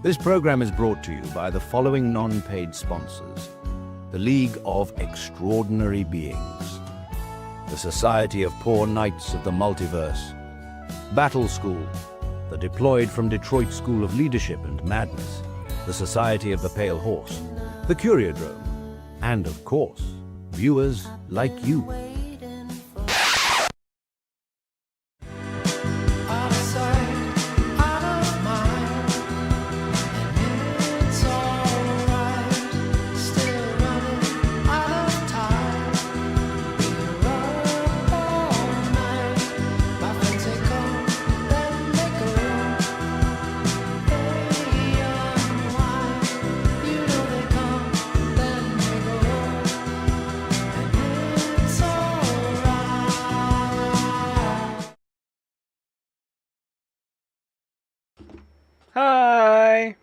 This program is brought to you by the following non-paid sponsors: the League of Extraordinary Beings, the Society of Poor Knights of the Multiverse, Battle School, the Deployed from Detroit School of Leadership and Madness, the Society of the Pale Horse, the Curiodrome, and of course, viewers like you. Hi.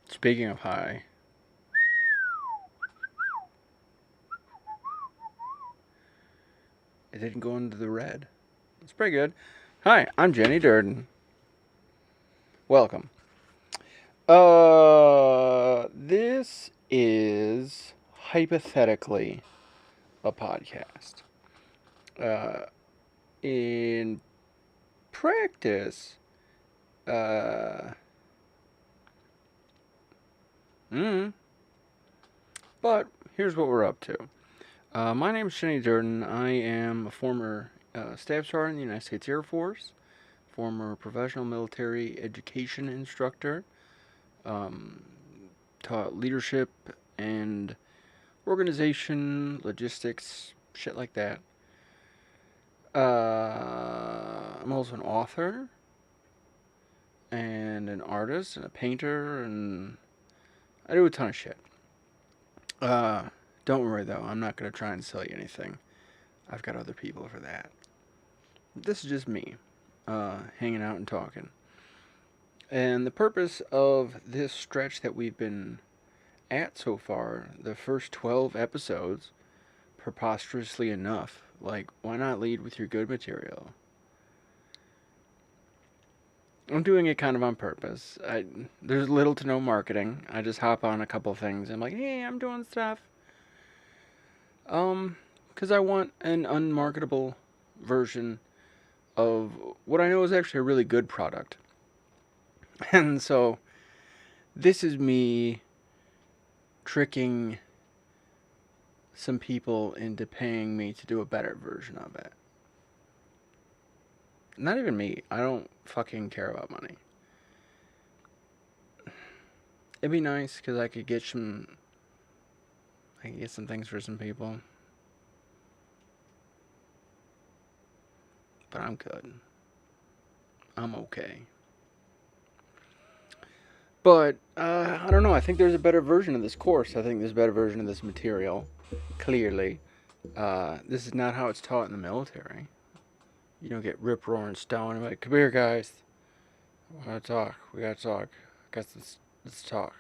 Speaking of hi, it didn't go into the red. It's pretty good. Hi, I'm Jenny Durden. Welcome. This is hypothetically a podcast. In practice, but here's what we're up to. My name is Jenny Durden. I am a former Staff Sergeant in the United States Air Force, former professional military education instructor, taught leadership and organization, logistics, shit like that. I'm also an author and an artist and a painter, and I do a ton of shit. Don't worry though, I'm not going to try and sell you anything. I've got other people for that. This is just me, hanging out and talking. And the purpose of this stretch that we've been at so far, the first 12 episodes, preposterously enough, like, why not lead with your good material? I'm doing it kind of on purpose. There's little to no marketing. I just hop on a couple things. I'm like, hey, I'm doing stuff. Because I want an unmarketable version of what I know is actually a really good product. And so, this is me tricking some people into paying me to do a better version of it. Not even me. I don't fucking care about money. It'd be nice because I could get some things for some people. But I'm good. I'm okay. But, I don't know. I think there's a better version of this course. I think there's a better version of this material. Clearly. This is not how it's taught in the military. You don't get rip-roaring stone. I'm like, come here, guys. We gotta talk. I guess let's talk.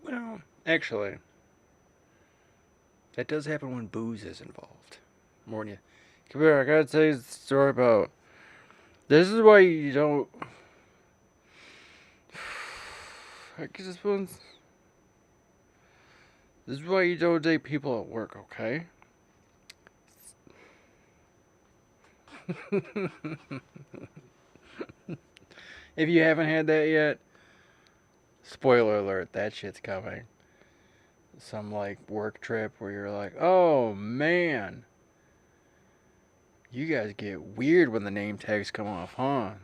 Well, actually, that does happen when booze is involved. More than you. Come here, I gotta tell you the story about. This is why you don't. This is why you don't date people at work, okay? If you haven't had that yet, spoiler alert, that shit's coming. Some, like, work trip where you're like, oh, man. You guys get weird when the name tags come off, huh?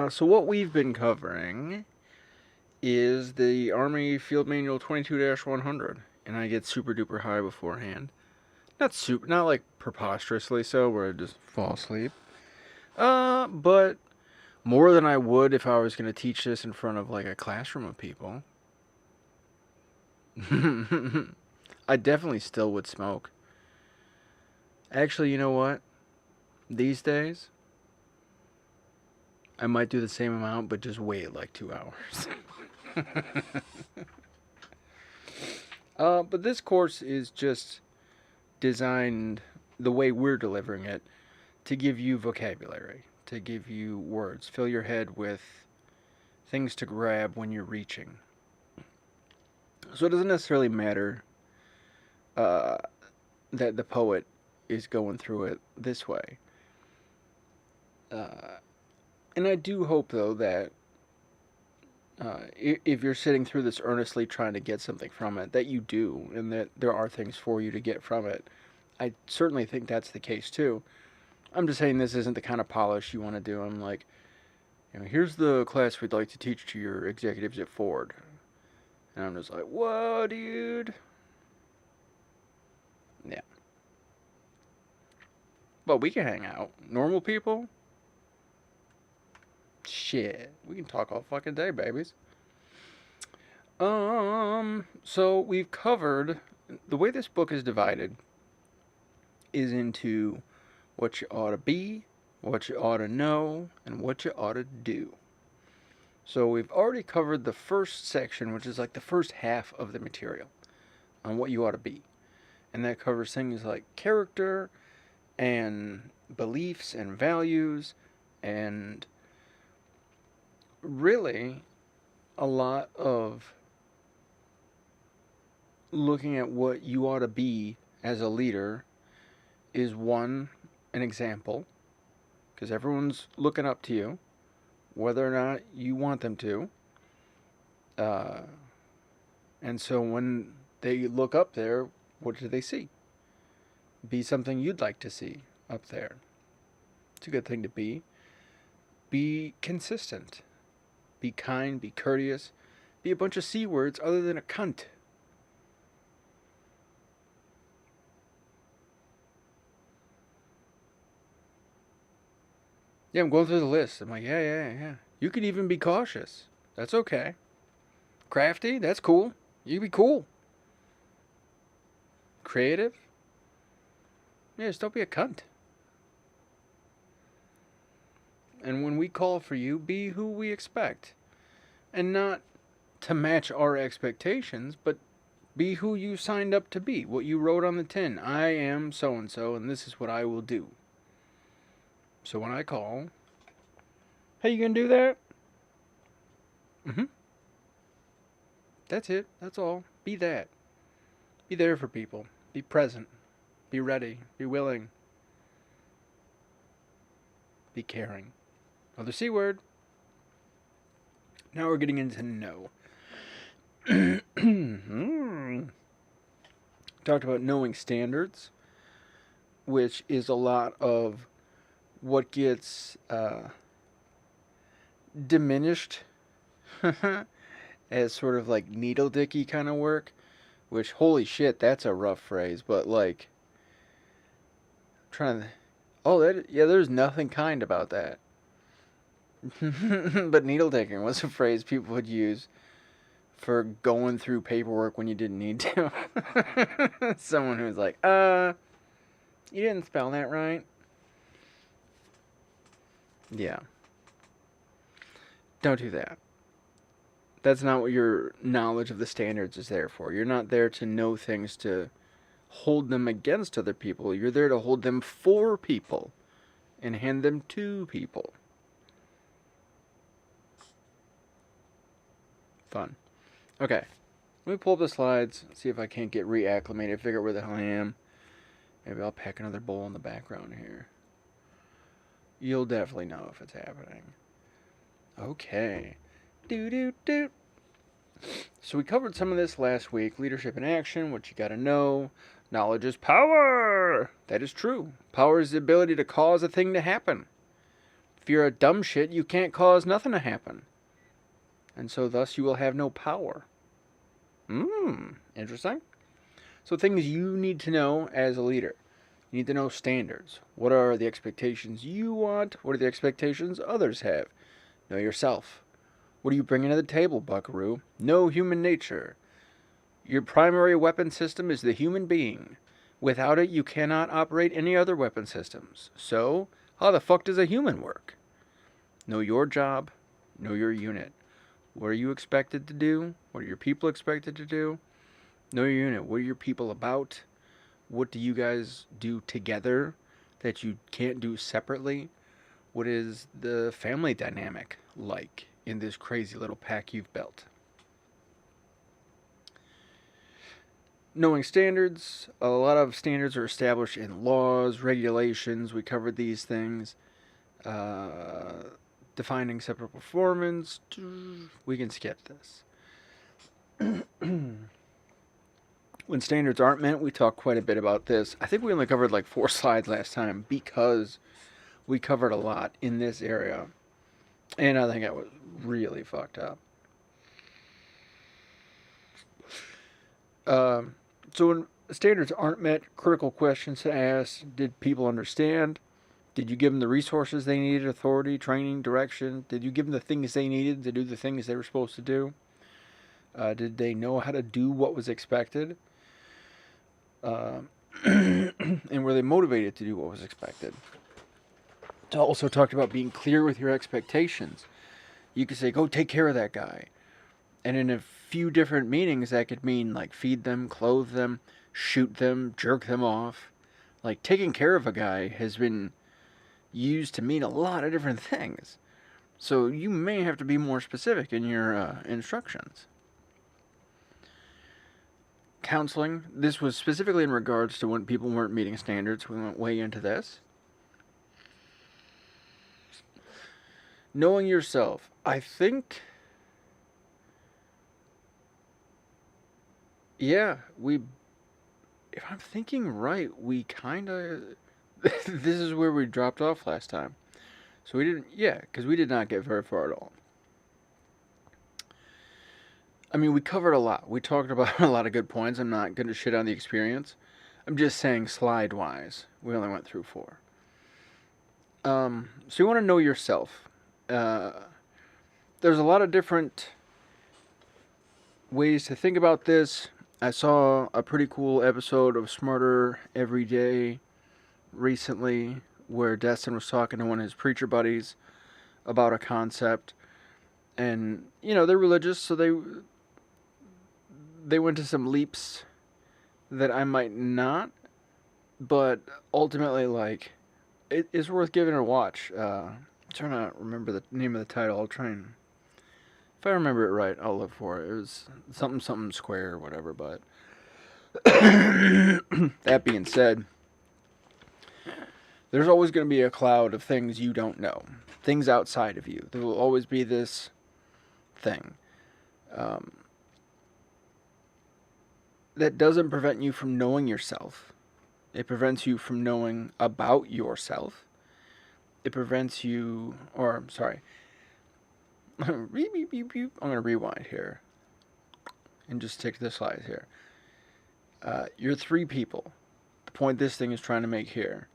So what we've been covering is the Army Field Manual 22-100. And I get super duper high beforehand. Not like preposterously so, where I just fall asleep. But more than I would if I was going to teach this in front of, like, a classroom of people. I definitely still would smoke. Actually, you know what? These days, I might do the same amount, but just wait like 2 hours. But this course is just designed the way we're delivering it to give you vocabulary, to give you words, fill your head with things to grab when you're reaching. So it doesn't necessarily matter that the poet is going through it this way. And I do hope, though, that if you're sitting through this earnestly trying to get something from it, that you do, and that there are things for you to get from it. I certainly think that's the case, too. I'm just saying this isn't the kind of polish you want to do. I'm like, here's the class we'd like to teach to your executives at Ford. And I'm just like, whoa, dude. Yeah. But we can hang out. Normal people? Shit. We can talk all fucking day, babies. So we've covered... The way this book is divided is into what you ought to be, what you ought to know, and what you ought to do. So we've already covered the first section, which is like the first half of the material, on what you ought to be. And that covers things like character and beliefs and values and really a lot of looking at what you ought to be as a leader is an example, because everyone's looking up to you, whether or not you want them to. And so when they look up there, what do they see? Be something you'd like to see up there. It's a good thing to be. Be consistent. Be kind, be courteous. Be a bunch of C words other than a cunt. Yeah, I'm going through the list. I'm like, yeah. You can even be cautious. That's okay. Crafty, that's cool. You can be cool. Creative. Yeah, just don't be a cunt. And when we call for you, be who we expect. And not to match our expectations, but be who you signed up to be. What you wrote on the tin. I am so-and-so, and this is what I will do. So when I call, hey, you gonna do that? Mm-hmm. That's it. That's all. Be that. Be there for people. Be present. Be ready. Be willing. Be caring. Another C word. Now we're getting into know. Talked about knowing standards, which is a lot of what gets diminished as sort of like needle dicky kind of work, which, holy shit, that's a rough phrase, but like, there's nothing kind about that. But needle dicking was a phrase people would use for going through paperwork when you didn't need to. Someone who's like, you didn't spell that right. Yeah. Don't do that. That's not what your knowledge of the standards is there for. You're not there to know things to hold them against other people. You're there to hold them for people and hand them to people. Fun. Okay. Let me pull up the slides, see if I can't get reacclimated, figure out where the hell I am. Maybe I'll pack another bowl in the background here. You'll definitely know if it's happening. Okay. So we covered some of this last week. Leadership in action, what you gotta know. Knowledge is power. That is true. Power is the ability to cause a thing to happen. If you're a dumb shit, you can't cause nothing to happen. And so thus you will have no power. Interesting. So things you need to know as a leader. You need to know standards. What are the expectations you want? What are the expectations others have? Know yourself. What are you bringing to the table, buckaroo? Know human nature. Your primary weapon system is the human being. Without it, you cannot operate any other weapon systems. So, how the fuck does a human work? Know your job. Know your unit. What are you expected to do? What are your people expected to do? Know your unit. What are your people about? What do you guys do together that you can't do separately? What is the family dynamic like in this crazy little pack you've built? Knowing standards. A lot of standards are established in laws, regulations. We covered these things. Defining separate performance. We can skip this. When standards aren't met, we talk quite a bit about this. I think we only covered like 4 slides last time because we covered a lot in this area. And I think I was really fucked up. So when standards aren't met, critical questions to ask. Did people understand? Did you give them the resources they needed, authority, training, direction? Did you give them the things they needed to do the things they were supposed to do? Did they know how to do what was expected? And were they motivated to do what was expected? It also talked about being clear with your expectations. You could say, go take care of that guy. And in a few different meanings, that could mean like feed them, clothe them, shoot them, jerk them off. Like taking care of a guy has been used to mean a lot of different things. So you may have to be more specific in your instructions. Counseling. This was specifically in regards to when people weren't meeting standards. We went way into this. Knowing yourself. I think... Yeah, if I'm thinking right, we kind of... this is where we dropped off last time. So we didn't... Yeah, because we did not get very far at all. I mean, we covered a lot. We talked about a lot of good points. I'm not going to shit on the experience. I'm just saying slide-wise, we only went through 4. So you want to know yourself. There's a lot of different ways to think about this. I saw a pretty cool episode of Smarter Every Day recently where Destin was talking to one of his preacher buddies about a concept. And, you know, they're religious, so they went to some leaps that I might not, but ultimately, like, it's worth giving it a watch. I'm trying to remember the name of the title. I'll try and... If I remember it right, I'll look for it. It was something square or whatever, but... That being said, there's always going to be a cloud of things you don't know. Things outside of you. There will always be this thing. That doesn't prevent you from knowing yourself. It prevents you from knowing about yourself. It prevents you... Or, I'm sorry... I'm going to rewind here and just take the slides here. You're 3 people. The point this thing is trying to make here.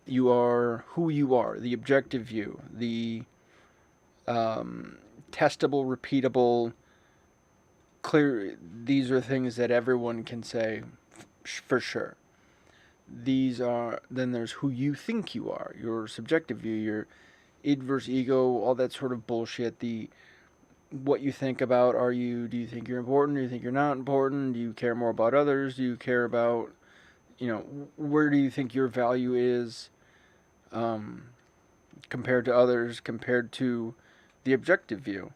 You are who you are, the objective view, the testable, repeatable, clear. These are things that everyone can say for sure. Then there's who you think you are, your subjective view, your id versus ego, all that sort of bullshit. What you think about, do you think you're important? Do you think you're not important? Do you care more about others? Do you care about, where do you think your value is compared to others, compared to the objective view?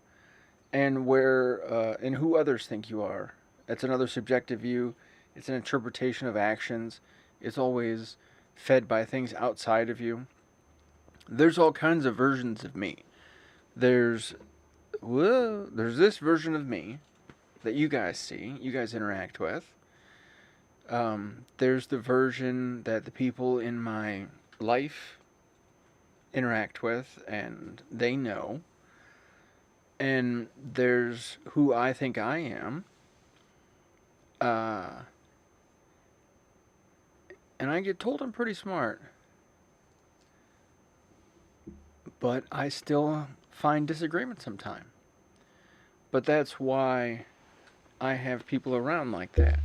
And and who others think you are. That's another subjective view. It's an interpretation of actions. It's always fed by things outside of you. There's all kinds of versions of me. There's this version of me that you guys see, you guys interact with. There's the version that the people in my life interact with and they know. And there's who I think I am. And I get told I'm pretty smart. But I still find disagreement sometimes. But that's why I have people around like that.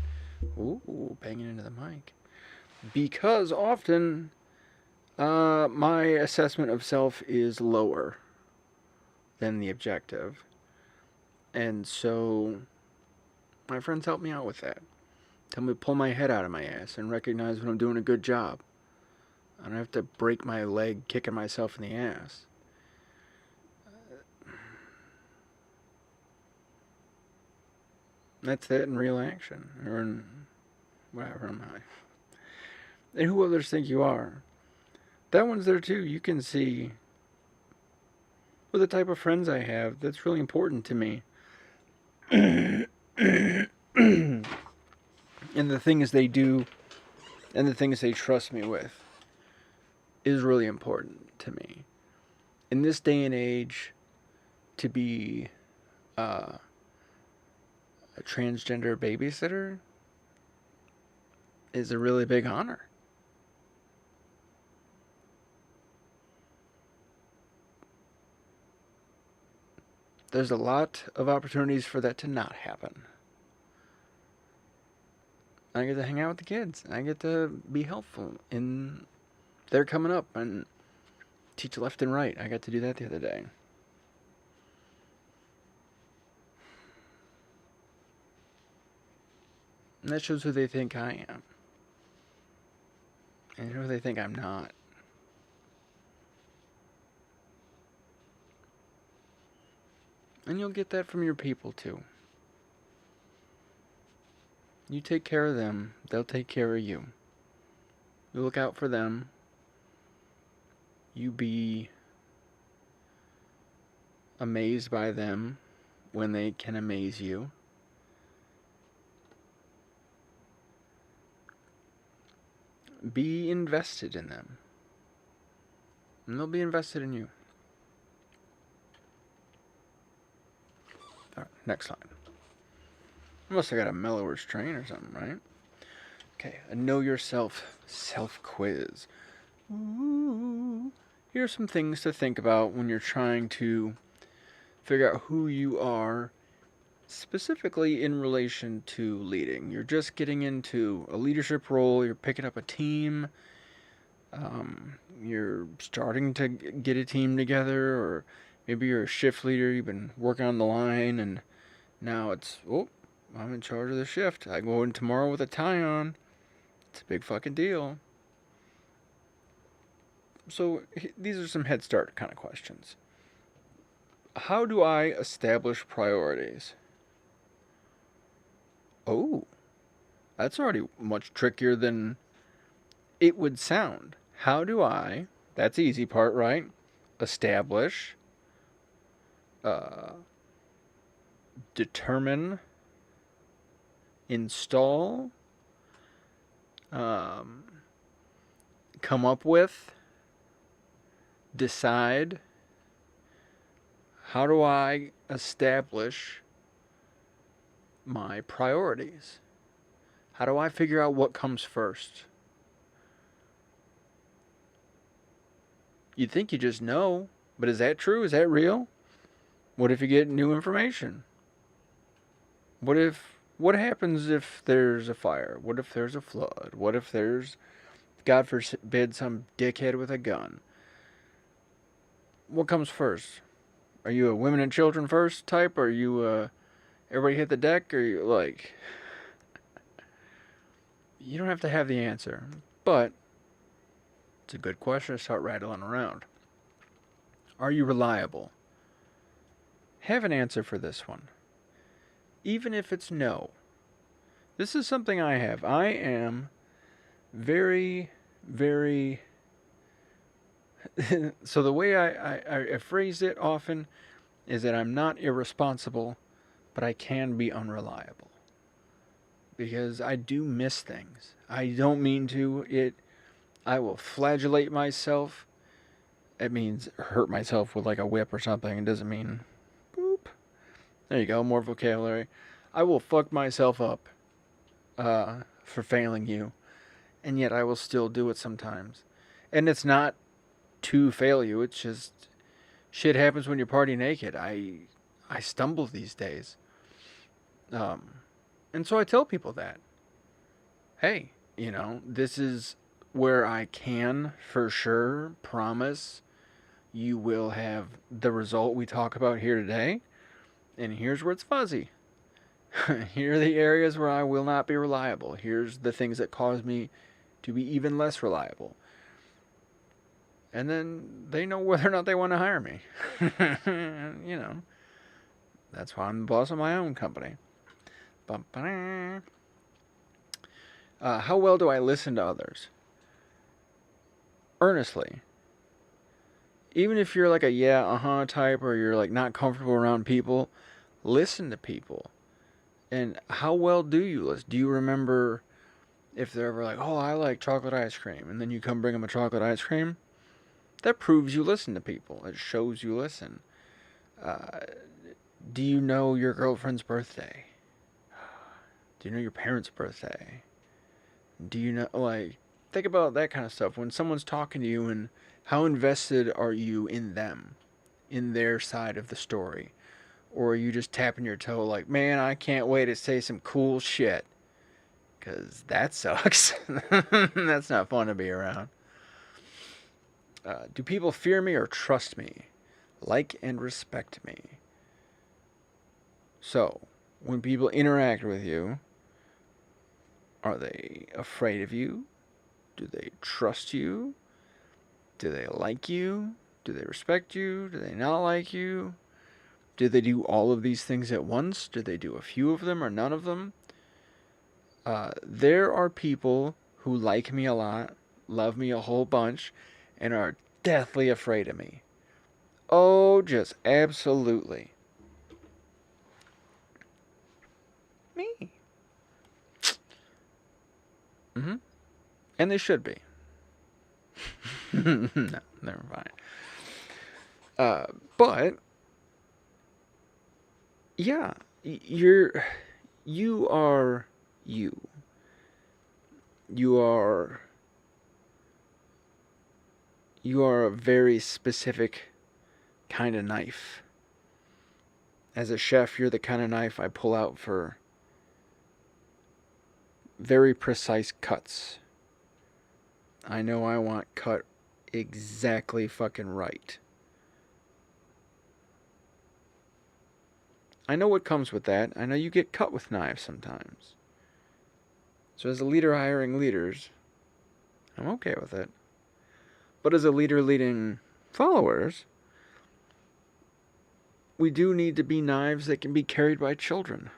Ooh, banging into the mic. Because often my assessment of self is lower than the objective. And so My friends help me out with that. Tell me to pull my head out of my ass and recognize when I'm doing a good job. I don't have to break my leg kicking myself in the ass. That's that in real action. Or in whatever am I. And who others think you are. That one's there too. You can see with the type of friends I have, that's really important to me. And the things they do and the things they trust me with is really important to me. In this day and age, to be a transgender babysitter is a really big honor. There's a lot of opportunities for that to not happen. I get to hang out with the kids. I get to be helpful in their coming up and teach left and right. I got to do that the other day. And that shows who they think I am. And who they think I'm not. And you'll get that from your people too. You take care of them, they'll take care of you. You look out for them. You be amazed by them when they can amaze you. Be invested in them. And they'll be invested in you. Alright, next line. Unless I got a mellower strain or something, right? Okay, a know yourself self-quiz. Ooh. Here are some things to think about when you're trying to figure out who you are, specifically in relation to leading. You're just getting into a leadership role, you're picking up a team, you're starting to get a team together, or maybe you're a shift leader, you've been working on the line, and now it's, I'm in charge of the shift. I go in tomorrow with a tie on. It's a big fucking deal. So these are some head start kind of questions. How do I establish priorities? Oh, that's already much trickier than it would sound. How do I, that's the easy part, right? Establish, determine, install, come up with, decide. How do I establish my priorities? How do I figure out what comes first? You'd think you just know, but is that true? Is that real? What if you get new information? What happens if there's a fire? What if there's a flood? What if there's, God forbid, some dickhead with a gun? What comes first? Are you a women and children first type? Or are you everybody hit the deck? Or you like... You don't have to have the answer, but it's a good question to start rattling around. Are you reliable? Have an answer for this one. Even if it's no. This is something I have. I am very, very... So the way I phrase it often is that I'm not irresponsible, but I can be unreliable. Because I do miss things. I don't mean to. I will flagellate myself. It means hurt myself with like a whip or something. It doesn't mean boop. There you go, more vocabulary. I will fuck myself up for failing you. And yet I will still do it sometimes. And it's not to fail you. It's just shit happens when you party naked. I stumble these days. And so I tell people that, hey, this is where I can for sure promise you will have the result we talk about here today. And here's where it's fuzzy. Here are the areas where I will not be reliable. Here's the things that cause me to be even less reliable. And then they know whether or not they want to hire me. You know, that's why I'm the boss of my own company. How well do I listen to others? Earnestly. Even if you're like a yeah, uh-huh type, or you're like not comfortable around people, listen to people. And how well do you listen? Do you remember if they're ever like, oh, I like chocolate ice cream, and then you come bring them a chocolate ice cream? That proves you listen to people. It shows you listen. Do you know your girlfriend's birthday? Do you know your parents' birthday? Do you know, like, think about that kind of stuff. When someone's talking to you, and how invested are you in them, in their side of the story? Or are you just tapping your toe like, man, I can't wait to say some cool shit? Because that sucks. That's not fun to be around. Do people fear me or trust me? Like and respect me? So, when people interact with you, are they afraid of you? Do they trust you? Do they like you? Do they respect you? Do they not like you? Do they do all of these things at once? Do they do a few of them or none of them? There are people who like me a lot, love me a whole bunch, and are deathly afraid of me. Oh, just absolutely. Me. Mm-hmm. And they should be. No, never mind. But yeah, you are you. You are a very specific kind of knife. As a chef, you're the kind of knife I pull out for very precise cuts. I know I want cut exactly fucking right. I know what comes with that. I know you get cut with knives sometimes. So as a leader hiring leaders, I'm okay with it. But as a leader leading followers, we do need to be knives that can be carried by children.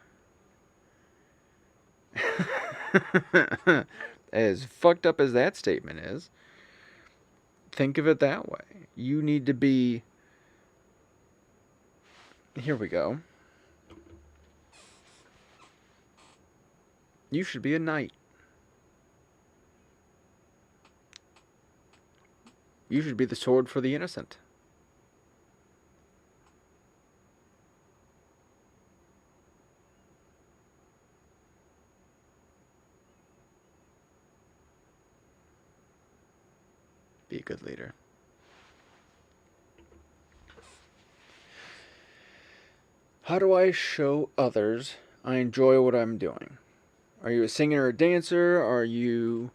As fucked up as that statement is, think of it that way. You need to be... Here we go. You should be a knight. You should be the sword for the innocent. Be a good leader. How do I show others I enjoy what I'm doing? Are you a singer or a dancer? Are you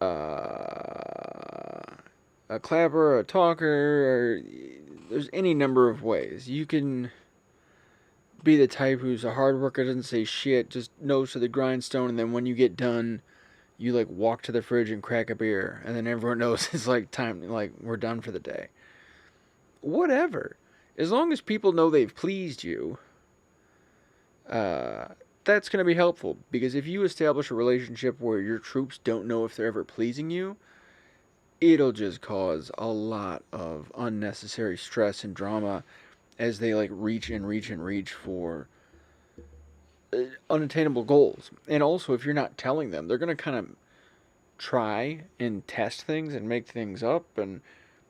a clapper, or a talker? Or there's any number of ways. You can be the type who's a hard worker, doesn't say shit, just nose to the grindstone, and then when you get done, you like walk to the fridge and crack a beer, and then everyone knows it's like time, like we're done for the day. Whatever. As long as people know they've pleased you, that's going to be helpful. Because if you establish a relationship where your troops don't know if they're ever pleasing you, it'll just cause a lot of unnecessary stress and drama as they like reach and reach and reach for unattainable goals. And also, if you're not telling them, they're going to kind of try and test things and make things up, and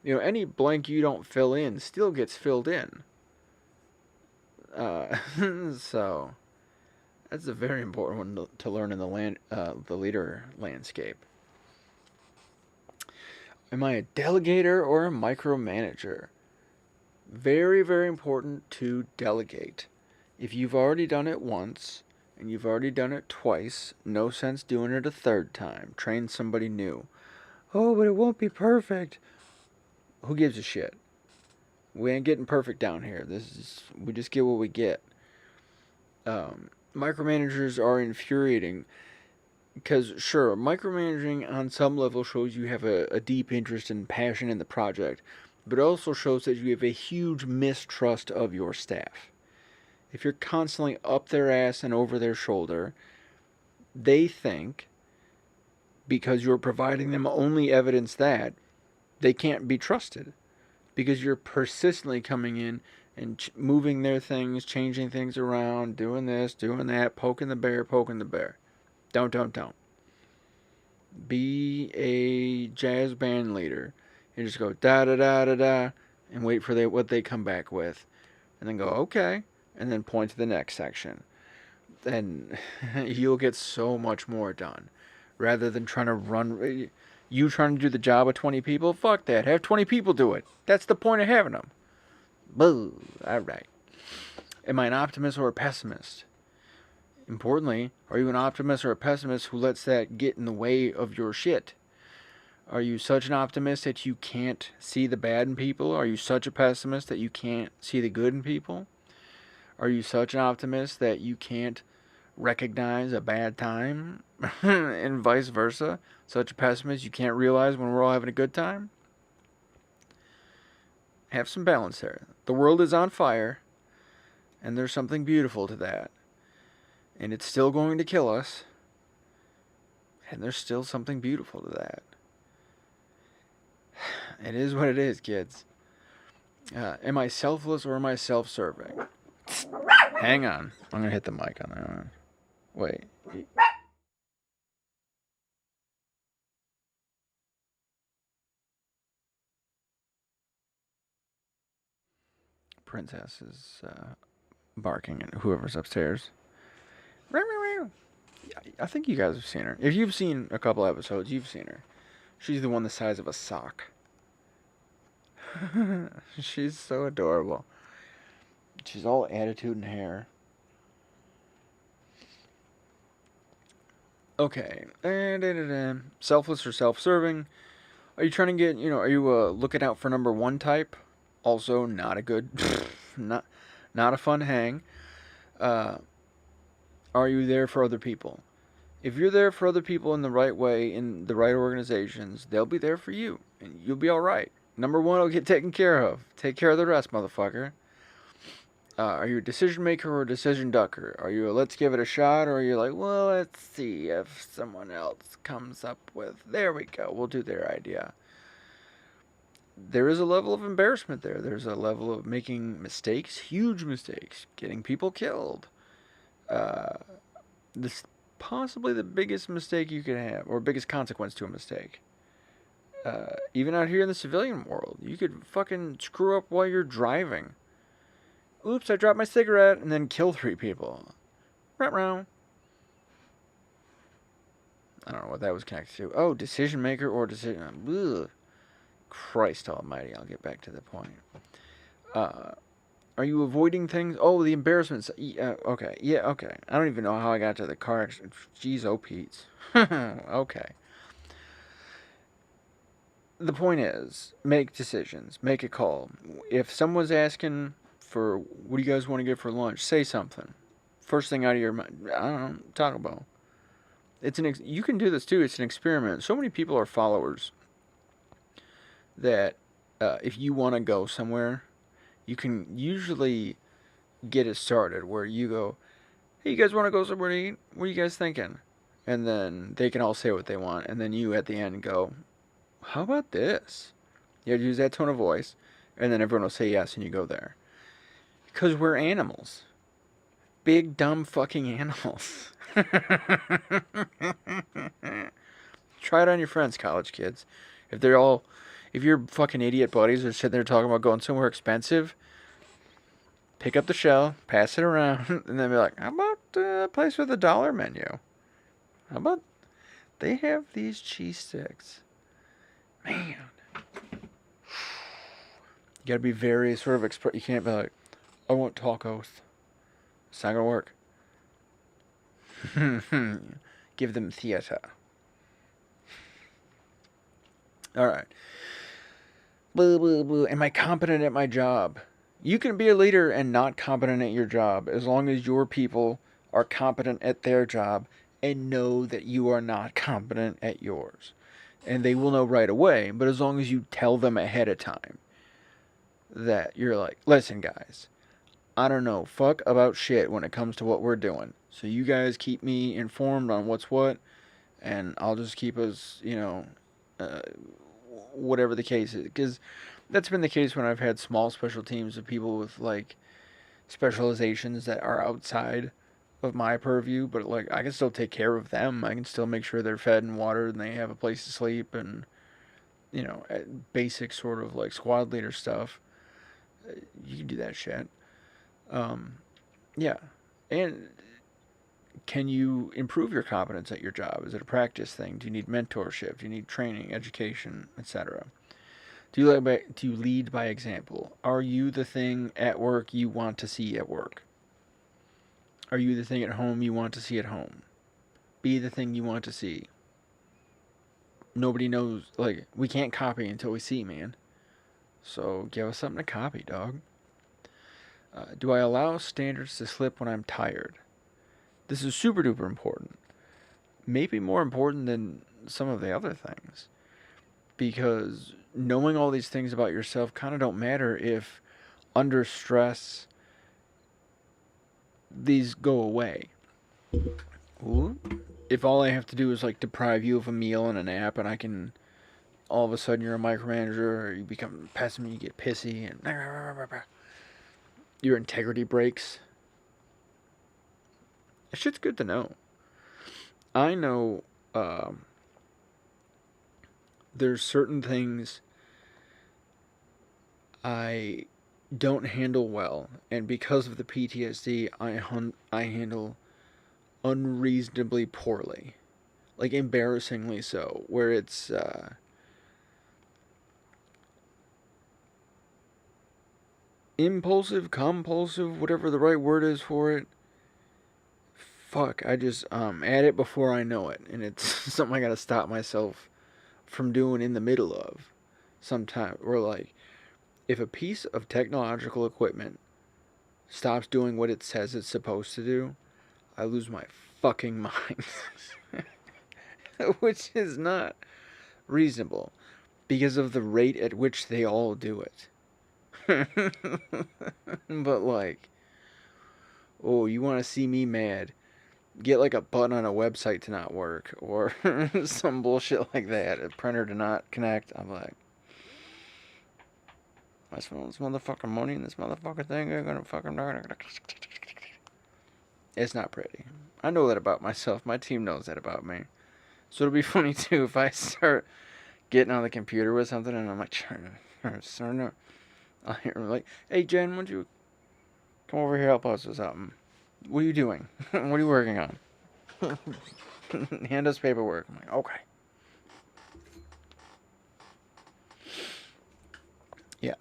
you know, any blank you don't fill in still gets filled in. So that's a very important one to learn in the leader landscape. Am I a delegator or a micromanager? Very, very important to delegate. If you've already done it once and you've already done it twice, no sense doing it a third time. Train somebody new. Oh, but it won't be perfect. Who gives a shit? We ain't getting perfect down here. We just get what we get. Micromanagers are infuriating because, sure, micromanaging on some level shows you have a deep interest and passion in the project, but it also shows that you have a huge mistrust of your staff. If you're constantly up their ass and over their shoulder, they think, because you're providing them only evidence that, they can't be trusted. Because you're persistently coming in and moving their things, changing things around, doing this, doing that, poking the bear, poking the bear. Don't. Be a jazz band leader and just go da da da da da and wait for what they come back with. And then go, okay. And then point to the next section. Then you'll get so much more done. Rather than trying to trying to do the job of 20 people, fuck that. Have 20 people do it. That's the point of having them. Boo. Alright. Am I an optimist or a pessimist? Importantly, are you an optimist or a pessimist who lets that get in the way of your shit? Are you such an optimist that you can't see the bad in people? Are you such a pessimist that you can't see the good in people? Are you such an optimist that you can't recognize a bad time? And vice versa? Such a pessimist you can't realize when we're all having a good time? Have some balance there. The world is on fire, and there's something beautiful to that. And it's still going to kill us, and there's still something beautiful to that. It is what it is, kids. Am I selfless or am I self-serving? Hang on. I'm going to hit the mic on that one. Wait. Princess is barking at whoever's upstairs. I think you guys have seen her. If you've seen a couple episodes, you've seen her. She's the one the size of a sock. She's so adorable. She's all attitude and hair. Okay. Selfless or self-serving? Are you trying to get, are you looking out for number one type? Also, not a good, not a fun hang. Are you there for other people? If you're there for other people in the right way, in the right organizations, they'll be there for you, and you'll be all right. Number one will get taken care of. Take care of the rest, motherfucker. Are you a decision maker or a decision ducker? Are you a let's give it a shot, or are you like, well, let's see if someone else comes up with, there we go, we'll do their idea. There is a level of embarrassment there. There's a level of making mistakes, huge mistakes, getting people killed. This possibly the biggest mistake you could have, or biggest consequence to a mistake. Even out here in the civilian world, you could fucking screw up while you're driving. Oops, I dropped my cigarette, and then kill 3 people. Right. I don't know what that was connected to. Oh, decision maker or decision. Ugh. Christ almighty, I'll get back to the point. Are you avoiding things? Oh, the embarrassments. Okay. Yeah, okay. I don't even know how I got to the car accident. Jeez, oh, Pete's. Okay. The point is, make decisions. Make a call. If someone's asking for, what do you guys want to get for lunch? Say something. First thing out of your mind. I don't know. Taco Bell. You can do this too. It's an experiment. So many people are followers that if you want to go somewhere, you can usually get it started where you go, hey, you guys want to go somewhere to eat? What are you guys thinking? And then they can all say what they want. And then you at the end go, how about this? You have to use that tone of voice. And then everyone will say yes and you go there. Because we're animals. Big, dumb fucking animals. Try it on your friends, college kids. If your fucking idiot buddies are sitting there talking about going somewhere expensive, pick up the shell, pass it around, and then be like, how about a place with a $1 menu? How about they have these cheese sticks? Man. You gotta be very sort of you can't be like, I want tacos. It's not gonna work. Give them theater. Alright. Am I competent at my job? You can be a leader and not competent at your job as long as your people are competent at their job and know that you are not competent at yours. And they will know right away, but as long as you tell them ahead of time that you're like, listen, guys, I don't know fuck about shit when it comes to what we're doing. So you guys keep me informed on what's what, and I'll just keep us, uh, whatever the case is. Because that's been the case when I've had small special teams of people with, like, specializations that are outside of my purview, but, like, I can still take care of them. I can still make sure they're fed and watered and they have a place to sleep and, basic sort of, like, squad leader stuff. You can do that shit. Yeah. And can you improve your competence at your job? Is it a practice thing? Do you need mentorship? Do you need training, education, etc.? Do you lead by example? Are you the thing at work you want to see at work? Are you the thing at home you want to see at home? Be the thing you want to see. Nobody knows, like, we can't copy until we see, man. So give us something to copy, dog. Do I allow standards to slip when I'm tired? This is super duper important. Maybe more important than some of the other things. Because knowing all these things about yourself kind of don't matter if under stress these go away. Ooh. If all I have to do is, like, deprive you of a meal and a nap, and I can, all of a sudden you're a micromanager, or you become pessimist, you get pissy, and your integrity breaks. That shit's good to know. I know there's certain things I don't handle well, and because of the PTSD, I handle unreasonably poorly, like embarrassingly so, where it's impulsive, compulsive, whatever the right word is for it. Fuck, I just add it before I know it, and it's something I gotta stop myself from doing in the middle of. Sometime, or, like, if a piece of technological equipment stops doing what it says it's supposed to do, I lose my fucking mind. Which is not reasonable because of the rate at which they all do it. But, like, oh, you want to see me mad? Get, like, a button on a website to not work, or some bullshit like that. A printer to not connect. I'm like, I spend this motherfucking money in this motherfucking thing. I'm gonna fucking. It's not pretty. I know that about myself. My team knows that about me. So it'll be funny too if I start getting on the computer with something and I'm like, starting to, I'll hear like, hey Jen, why don't you come over here, help us with something? What are you doing? What are you working on? Hand us paperwork. I'm like, okay. Yeah.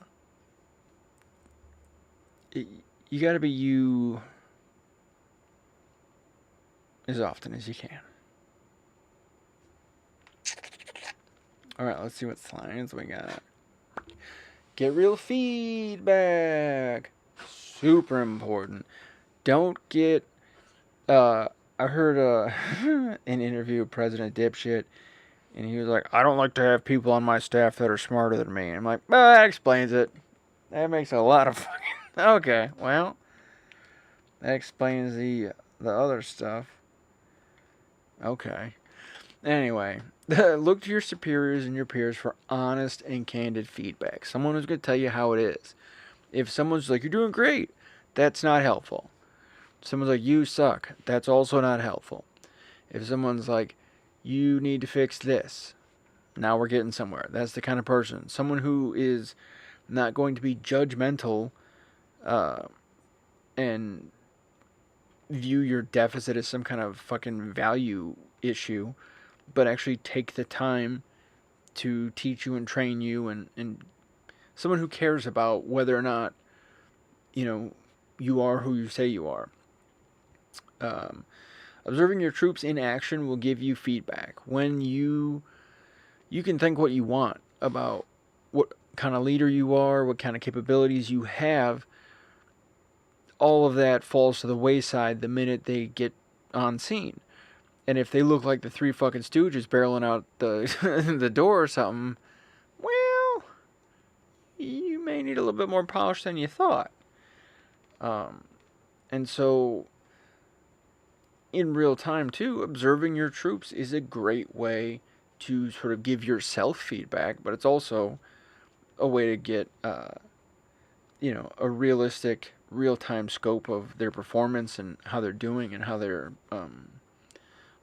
You gotta be you as often as you can. Alright, let's see what signs we got. Get real feedback. Super important. Don't get... I heard an interview with President Dipshit, and he was like, I don't like to have people on my staff that are smarter than me. And I'm like, well, that explains it. That makes a lot of fucking... Okay, well, that explains the other stuff. Okay. Anyway, look to your superiors and your peers for honest and candid feedback. Someone who's going to tell you how it is. If someone's like, you're doing great, that's not helpful. Someone's like, you suck, that's also not helpful. If someone's like, you need to fix this, now we're getting somewhere. That's the kind of person. Someone who is not going to be judgmental and view your deficit as some kind of fucking value issue, but actually take the time to teach you and train you, and someone who cares about whether or not, you are who you say you are. Observing your troops in action will give you feedback. When you can think what you want about what kind of leader you are, what kind of capabilities you have. all of that falls to the wayside the minute they get on scene. And if they look like the three fucking stooges barreling out the the door or something, well, you may need a little bit more polish than you thought. And so, in real time too, observing your troops is a great way to sort of give yourself feedback, but it's also a way to get, a realistic, real-time scope of their performance and how they're doing and how they're,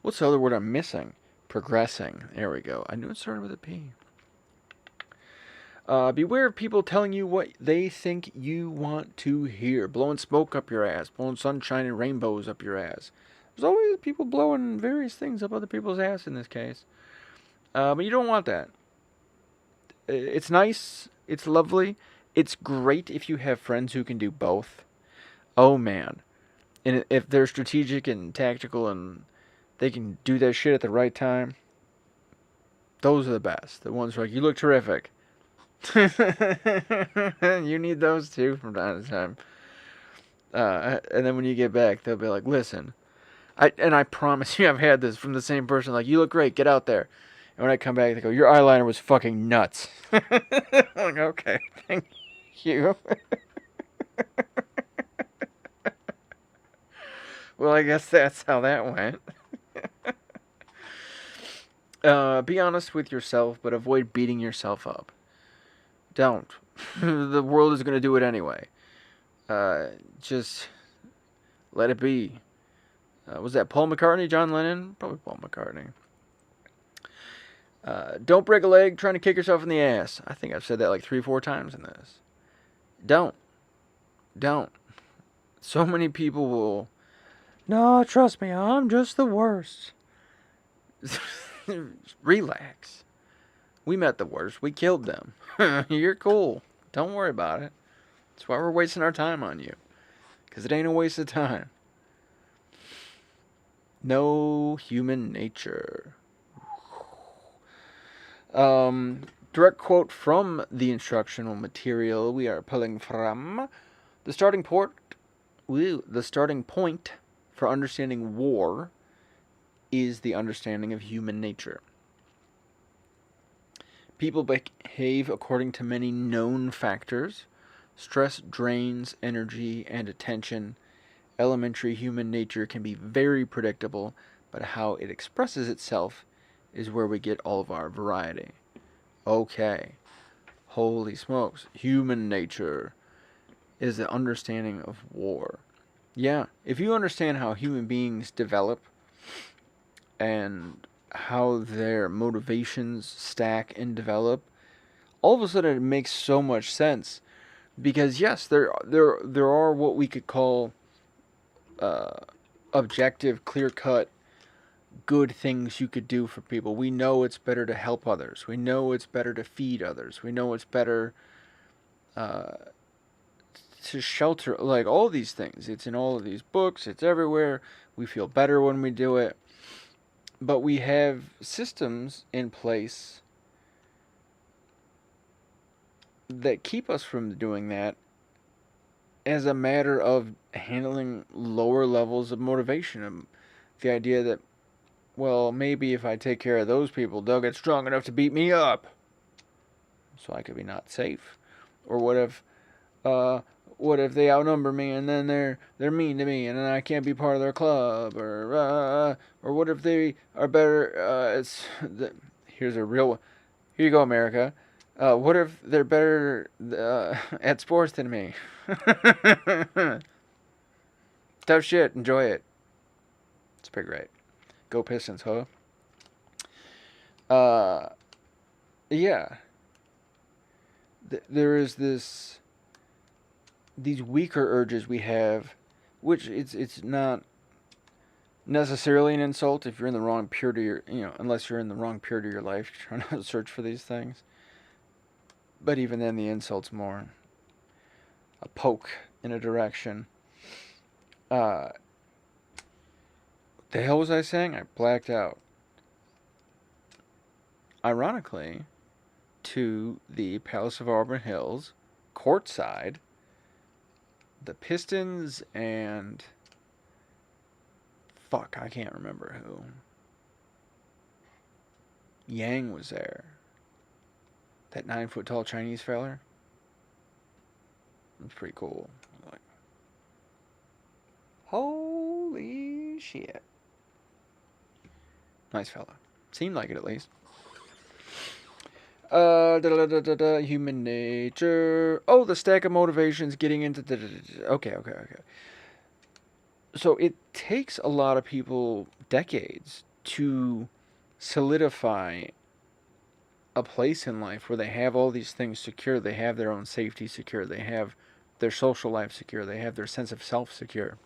what's the other word I'm missing? Progressing. There we go. I knew it started with a P. Beware of people telling you what they think you want to hear. Blowing smoke up your ass. Blowing sunshine and rainbows up your ass. There's always people blowing various things up other people's ass in this case. But you don't want that. It's nice. It's lovely. It's great if you have friends who can do both. Oh, man. And if they're strategic and tactical and they can do that shit at the right time, those are the best. The ones who are like, you look terrific. You need those too from time to time. And then when you get back, they'll be like, listen. I promise you I've had this from the same person. Like, you look great. Get out there. And when I come back, they go, your eyeliner was fucking nuts. I'm like, okay. Thank you. Well, I guess that's how that went. Be honest with yourself, but avoid beating yourself up. Don't. The world is going to do it anyway. Just let it be. Was that Paul McCartney, John Lennon? Probably Paul McCartney. Don't break a leg trying to kick yourself in the ass. I think I've said that like 3-4 times in this. Don't. So many people will, no, trust me, I'm just the worst. Relax. We met the worst. We killed them. You're cool. Don't worry about it. That's why we're wasting our time on you. Because it ain't a waste of time. No human nature. Direct quote from the instructional material we are pulling from. The starting point for understanding war is the understanding of human nature. People behave according to many known factors. Stress drains energy and attention. Elementary human nature can be very predictable, but how it expresses itself is where we get all of our variety. Okay. Holy smokes. Human nature is the understanding of war. Yeah, if you understand how human beings develop and how their motivations stack and develop, all of a sudden it makes so much sense. Because yes, there are what we could call objective, clear-cut, good things you could do for people. We know it's better to help others. We know it's better to feed others. We know it's better to shelter, like all these things. It's in all of these books. It's everywhere. We feel better when we do it. But we have systems in place that keep us from doing that as a matter of handling lower levels of motivation. The idea that, well, maybe if I take care of those people, they'll get strong enough to beat me up, so I could be not safe. Or what if they outnumber me and then they're mean to me and then I can't be part of their club? Or what if they are better? Here you go, America. What if they're better at sports than me? Tough shit. Enjoy it. It's pretty great. Go Pistons, huh? Yeah. There is these weaker urges we have, which it's not necessarily an insult if you're in the wrong period of your, unless you're in the wrong period of your life trying to search for these things. But even then, the insult's more a poke in a direction. The hell was I saying? I blacked out. Ironically, to the Palace of Auburn Hills, courtside, the Pistons and fuck, I can't remember who. Yang was there. That 9-foot tall Chinese fella. It's pretty cool. Like, holy shit. Nice fella. Seemed like it at least. Human nature. Oh, the stack of motivations getting into the. Okay. So it takes a lot of people decades to solidify a place in life where they have all these things secure. They have their own safety secure. They have their social life secure. They have their sense of self secure.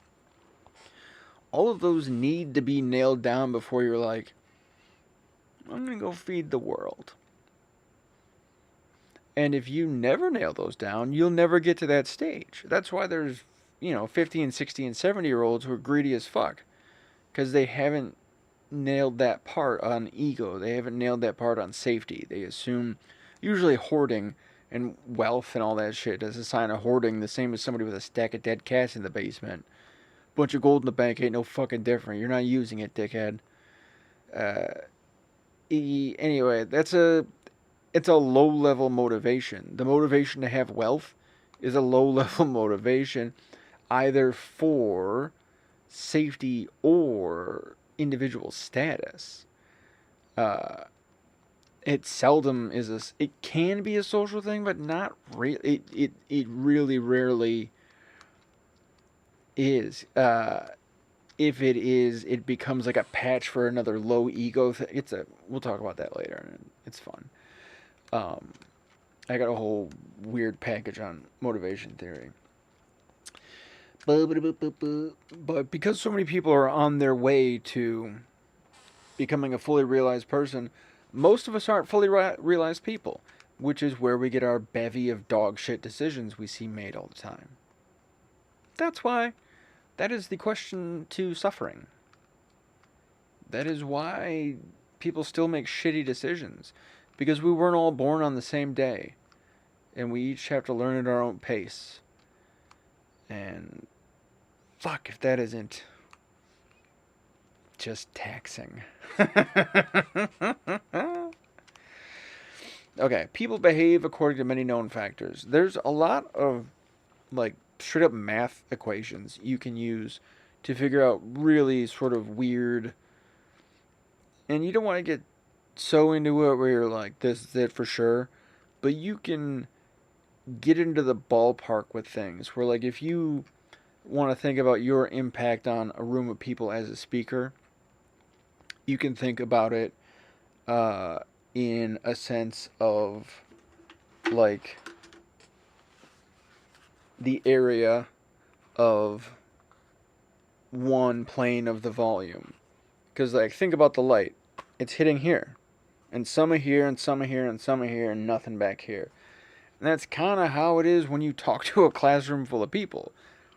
All of those need to be nailed down before you're like, I'm going to go feed the world. And if you never nail those down, you'll never get to that stage. That's why there's, 50 and 60 and 70-year-olds who are greedy as fuck. Because they haven't nailed that part on ego. They haven't nailed that part on safety. They assume, usually hoarding and wealth and all that shit is a sign of hoarding, the same as somebody with a stack of dead cats in the basement. Bunch of gold in the bank ain't no fucking different. You're not using it, dickhead. Anyway, it's a low-level motivation. The motivation to have wealth is a low-level motivation, either for safety or individual status. It seldom is it can be a social thing, but not really. It really rarely is. If it is, it becomes like a patch for another low ego thing. We'll talk about that later, and it's fun. I got a whole weird package on motivation theory. But because so many people are on their way to becoming a fully realized person, most of us aren't fully realized people, which is where we get our bevy of dog shit decisions we see made all the time. That's why that is the question to suffering. That is why people still make shitty decisions. Because we weren't all born on the same day. And we each have to learn at our own pace. And fuck if that isn't just taxing. Okay, people behave according to many known factors. There's a lot of like straight up math equations you can use to figure out really sort of weird, and you don't want to get so into it where you're like, this is it for sure, but you can get into the ballpark with things where, like, if you want to think about your impact on a room of people as a speaker, you can think about it in a sense of like the area of one plane of the volume. Because, like, think about the light. It's hitting here. And some are here, and some are here, and some are here, and nothing back here. And that's kind of how it is when you talk to a classroom full of people.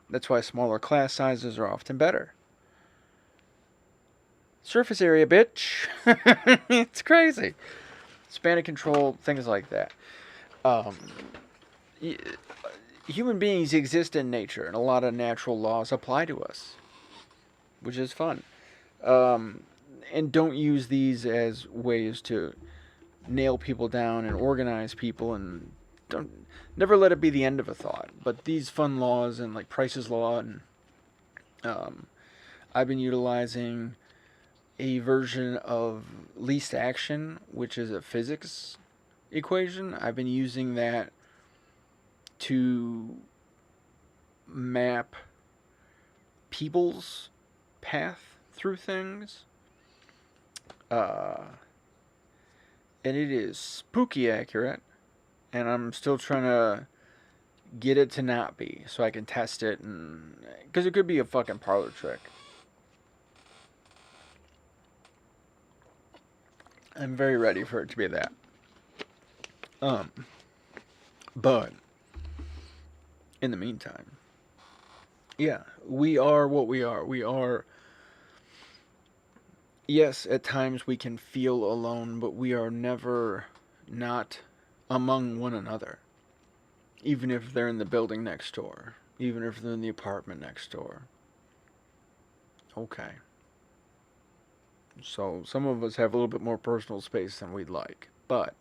That's why smaller class sizes are often better. Surface area, bitch. It's crazy. Span of control, things like that. Human beings exist in nature, and a lot of natural laws apply to us, which is fun. And don't use these as ways to nail people down and organize people, and never let it be the end of a thought. But these fun laws, and like Price's Law, and I've been utilizing a version of least action, which is a physics equation. I've been using that to map people's path through things. And it is spooky accurate. And I'm still trying to get it to not be, so I can test it, and because it could be a fucking parlor trick. I'm very ready for it to be that. But in the meantime, yeah, we are what we are. We are, yes, at times we can feel alone, but we are never not among one another. Even if they're in the building next door. even if they're in the apartment next door. Okay. So some of us have a little bit more personal space than we'd like, but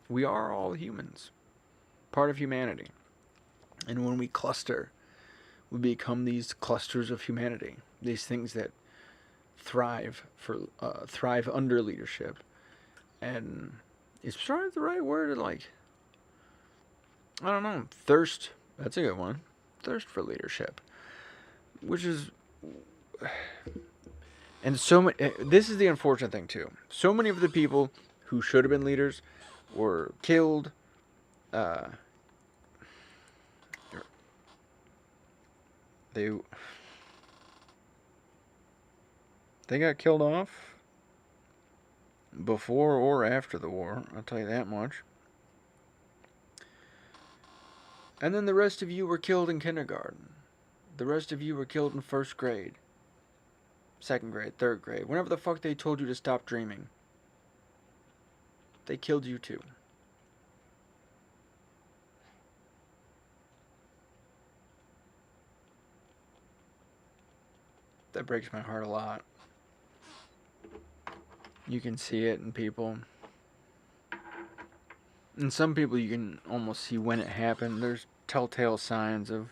we are all humans, part of humanity. And when we cluster, we become these clusters of humanity, these things that thrive under leadership. And is probably the right word, like, I don't know, thirst. That's a good one. Thirst for leadership, which is, and so many. This is the unfortunate thing too. So many of the people who should have been leaders were killed. They got killed off before or after the war. I'll tell you that much. And then the rest of you were killed in kindergarten. The rest of you were killed in first grade, second grade, third grade. Whenever the fuck they told you to stop dreaming, they killed you too. That breaks my heart a lot. You can see it in people. And some people you can almost see when it happened. There's telltale signs of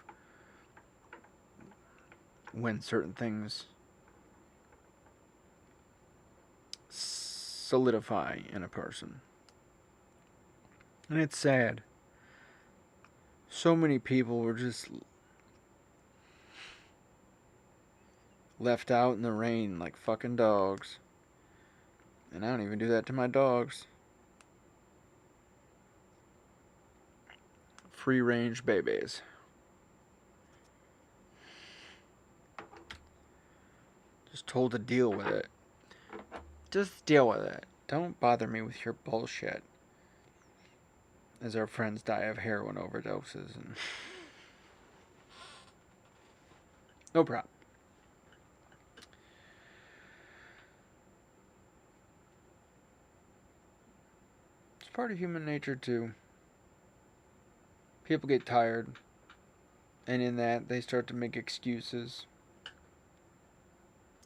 when certain things solidify in a person. And it's sad. So many people were just left out in the rain like fucking dogs. And I don't even do that to my dogs. Free range babies. Just told to deal with it. Just deal with it. Don't bother me with your bullshit. As our friends die of heroin overdoses and no problem. It's part of human nature too. People get tired, and in that they start to make excuses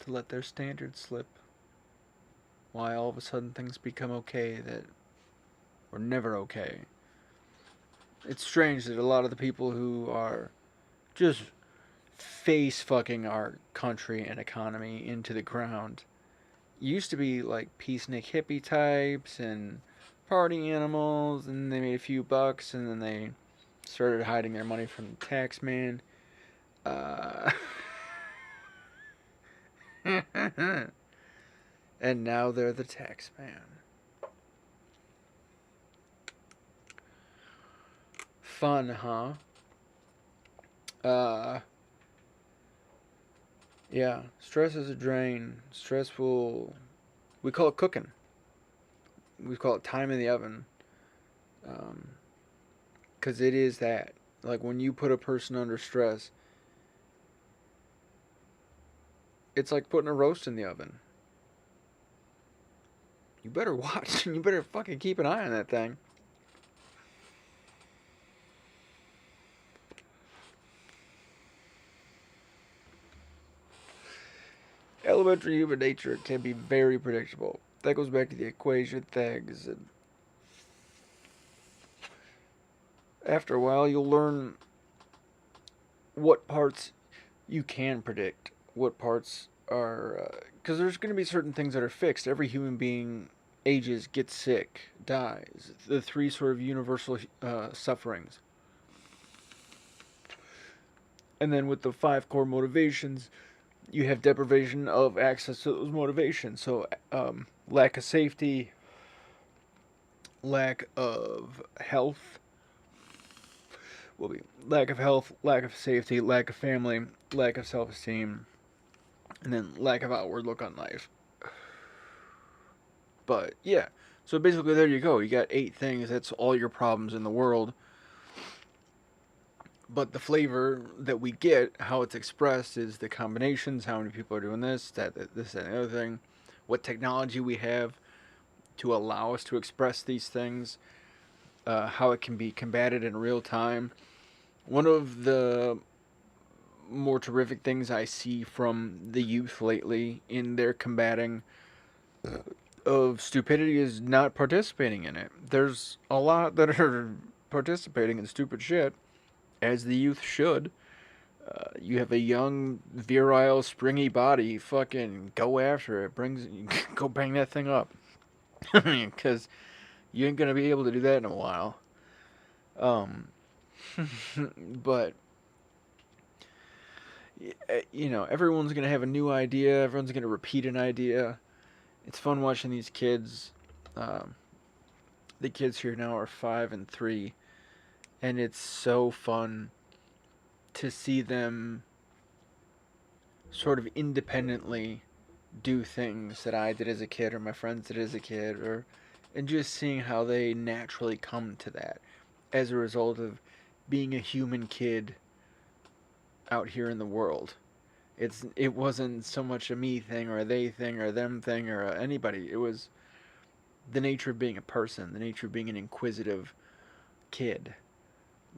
to let their standards slip. Why all of a sudden things become okay that were never okay. It's strange that a lot of the people who are just face fucking our country and economy into the ground used to be like peacenik hippie types and party animals, and they made a few bucks, and then they started hiding their money from the tax man. And now they're the tax man. Fun, huh? Yeah, stress is a drain. Stress will... We call it cooking. We call it time in the oven. Because it is that. Like, when you put a person under stress, it's like putting a roast in the oven. You better watch. You better fucking keep an eye on that thing. Elementary human nature can be very predictable. That goes back to the equation things. And after a while, you'll learn what parts you can predict. What parts are... Because there's going to be certain things that are fixed. Every human being ages, gets sick, dies. The three sort of universal sufferings. And then with the 5 core motivations, you have deprivation of access to those motivations. So, lack of safety, lack of health, will be lack of health, lack of safety, lack of family, lack of self-esteem, and then lack of outward look on life. But, yeah. So basically, there you go. You got 8 things. That's all your problems in the world. But the flavor that we get, how it's expressed, is the combinations, how many people are doing this, that, and the other thing, what technology we have to allow us to express these things, how it can be combated in real time. One of the more terrific things I see from the youth lately in their combating of stupidity is not participating in it. There's a lot that are participating in stupid shit, as the youth should. You have a young, virile, springy body. Fucking go after it. Go bang that thing up. I mean, because you ain't gonna be able to do that in a while. Um, but everyone's gonna have a new idea. Everyone's gonna repeat an idea. It's fun watching these kids. Um, the kids here now are 5 and 3, and it's so fun to see them sort of independently do things that I did as a kid or my friends did as a kid, and just seeing how they naturally come to that as a result of being a human kid out here in the world. It wasn't so much a me thing or a they thing or a them thing or anybody. It was the nature of being a person, the nature of being an inquisitive kid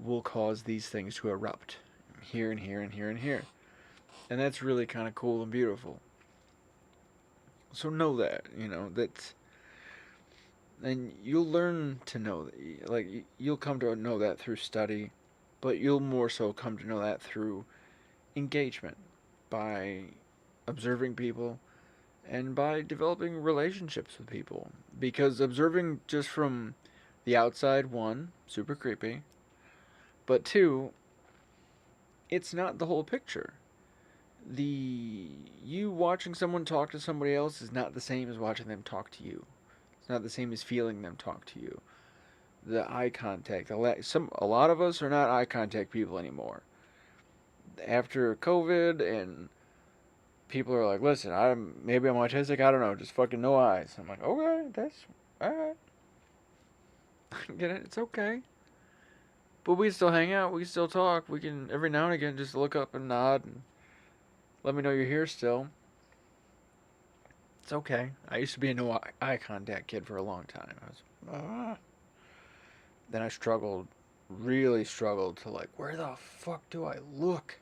will cause these things to erupt here and here and here and here. And that's really kind of cool and beautiful. So know that, and you'll learn to know that, like, you'll come to know that through study, but you'll more so come to know that through engagement, by observing people and by developing relationships with people. Because observing just from the outside, one, super creepy, but two, it's not the whole picture. You watching someone talk to somebody else is not the same as watching them talk to you. It's not the same as feeling them talk to you. The eye contact. A lot of us are not eye contact people anymore. After COVID, and people are like, "Listen, maybe I'm autistic. I don't know. Just fucking no eyes." I'm like, "Okay, that's all right. I get it. It's okay." But we still hang out. We still talk. We can every now and again just look up and nod and let me know you're here still. It's okay. I used to be a no eye contact kid for a long time. Then I really struggled to, like, where the fuck do I look?